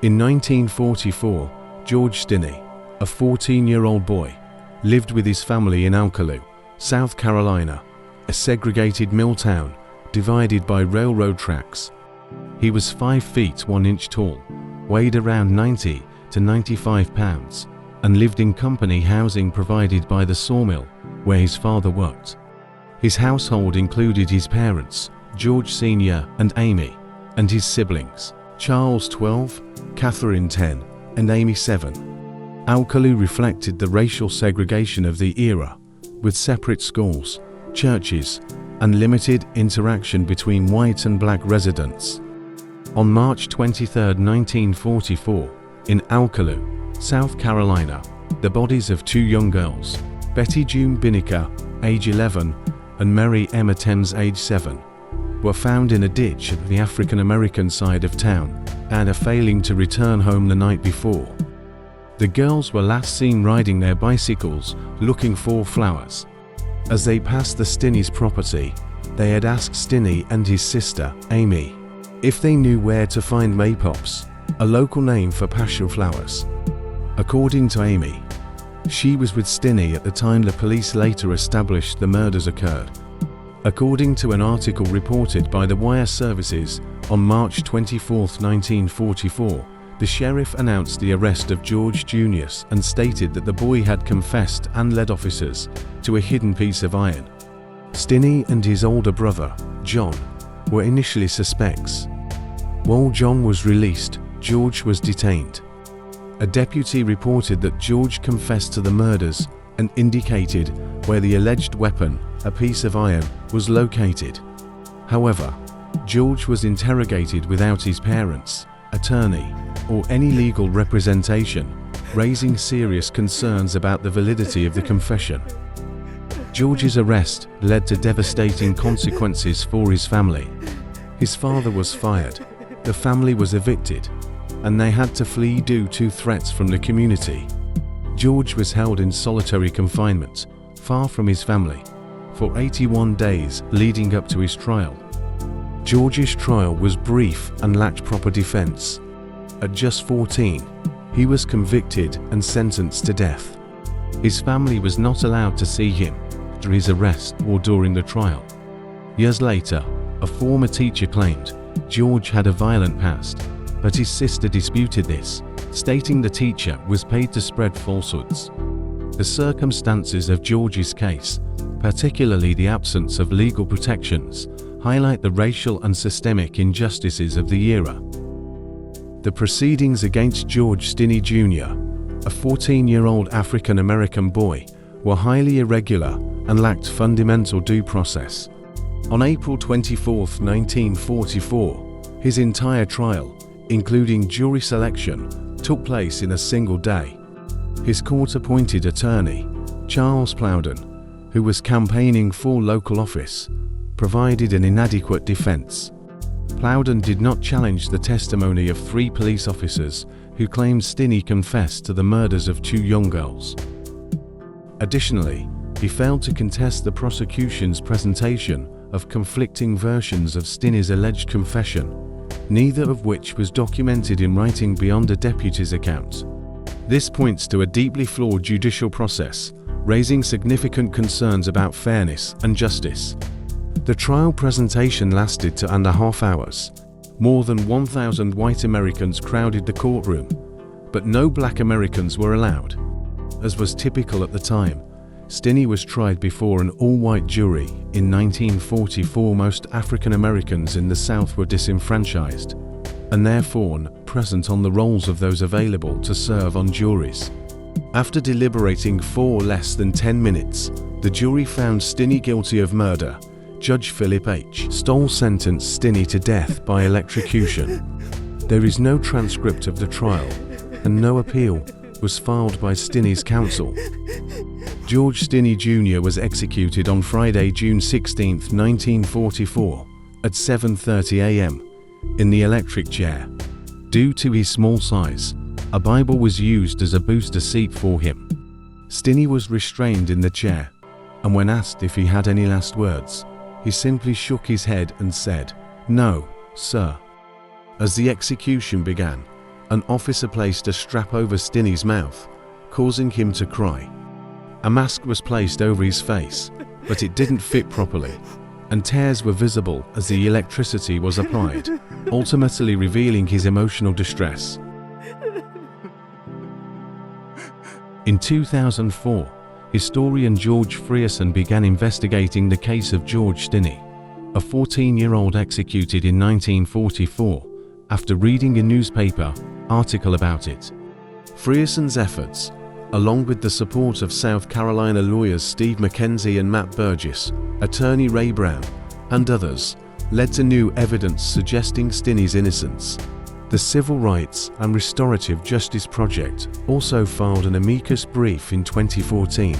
In 1944, George Stinney, a 14-year-old boy, lived with his family in Alcolu, South Carolina, a segregated mill town divided by railroad tracks. He was 5 feet 1 inch tall, weighed around 90 to 95 pounds, and lived in company housing provided by the sawmill where his father worked. His household included his parents, George Sr. and Aimee, and his siblings, Charles 12, Catherine 10, and Aimee 7. Alcolu reflected the racial segregation of the era, with separate schools, churches, and limited interaction between white and black residents. On March 23, 1944, in Alcolu, South Carolina, the bodies of 2 young girls, June Binnicker, age 11, and Mary Emma Thames, age 7, were found in a ditch at the African American side of town and are failing to return home the night before. The girls were last seen riding their bicycles looking for flowers. As they passed the Stinneys' property, they had asked Stinney and his sister, Aimee, if they knew where to find maypops, a local name for passion flowers. According to Aimee, she was with Stinney at the time the police later established the murders occurred. According to an article reported by the wire services on March 24, 1944, the sheriff announced the arrest of George Junius and stated that the boy had confessed and led officers to a hidden piece of iron. Stinney and his older brother, John, were initially suspects. While John was released, George was detained. A deputy reported that George confessed to the murders and indicated where the alleged weapon, a piece of iron, was located. However, George was interrogated without his parents, attorney, or any legal representation, raising serious concerns about the validity of the confession. George's arrest led to devastating consequences for his family. His father was fired, the family was evicted, and they had to flee due to threats from the community. George was held in solitary confinement, far from his family, for 81 days leading up to his trial. George's trial was brief and lacked proper defense. At just 14, he was convicted and sentenced to death. His family was not allowed to see him after his arrest or during the trial. Years later, a former teacher claimed George had a violent past, but his sister disputed this, stating the teacher was paid to spread falsehoods. The circumstances of George's case, particularly the absence of legal protections, highlight the racial and systemic injustices of the era. The proceedings against George Stinney Jr., a 14-year-old African-American boy, were highly irregular and lacked fundamental due process. On April 24, 1944, his entire trial, including jury selection, took place in a single day. His court-appointed attorney, Charles Plowden, who was campaigning for local office, provided an inadequate defense. Plowden did not challenge the testimony of 3 police officers who claimed Stinney confessed to the murders of 2 young girls. Additionally, he failed to contest the prosecution's presentation of conflicting versions of Stinney's alleged confession, neither of which was documented in writing beyond a deputy's account. This points to a deeply flawed judicial process, raising significant concerns about fairness and justice. The trial presentation lasted 2.5 hours. More than 1,000 white Americans crowded the courtroom, but no black Americans were allowed. As was typical at the time, Stinney was tried before an all-white jury. In 1944, most African Americans in the South were disenfranchised, and therefore not present on the rolls of those available to serve on juries. After deliberating for less than 10 minutes, the jury found Stinney guilty of murder. Judge Philip H. Stoll sentenced Stinney to death by electrocution. There is no transcript of the trial, and no appeal was filed by Stinney's counsel. George Stinney Jr. was executed on Friday, June 16, 1944, at 7:30 a.m. in the electric chair. Due to his small size, a Bible was used as a booster seat for him. Stinney was restrained in the chair, and when asked if he had any last words, he simply shook his head and said, "No, sir." As the execution began, an officer placed a strap over Stinney's mouth, causing him to cry. A mask was placed over his face, but it didn't fit properly, and tears were visible as the electricity was applied, ultimately revealing his emotional distress. In 2004, historian George Frierson began investigating the case of George Stinney, a 14-year-old executed in 1944, after reading a newspaper article about it. Frierson's efforts, along with the support of South Carolina lawyers Steve McKenzie and Matt Burgess, attorney Ray Brown, and others, led to new evidence suggesting Stinney's innocence. The Civil Rights and Restorative Justice Project also filed an amicus brief in 2014.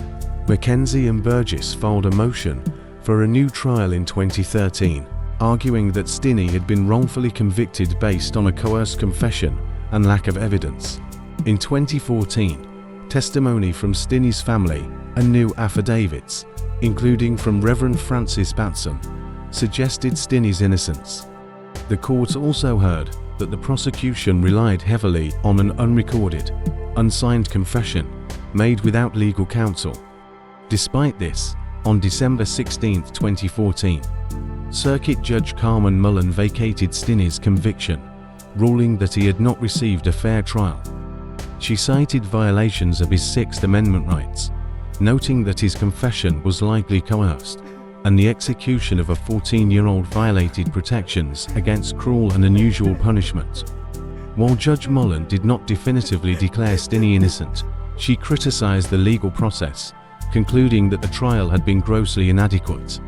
McKenzie and Burgess filed a motion for a new trial in 2013, arguing that Stinney had been wrongfully convicted based on a coerced confession and lack of evidence. In 2014, testimony from Stinney's family and new affidavits, including from Reverend Francis Batson, suggested Stinney's innocence. The court also heard that the prosecution relied heavily on an unrecorded, unsigned confession made without legal counsel. Despite this, on December 16, 2014, Circuit Judge Carmen Mullen vacated Stinney's conviction, ruling that he had not received a fair trial. She cited violations of his Sixth Amendment rights, noting that his confession was likely coerced, and the execution of a 14-year-old violated protections against cruel and unusual punishment. While Judge Mullen did not definitively declare Stinney innocent, she criticized the legal process, concluding that the trial had been grossly inadequate.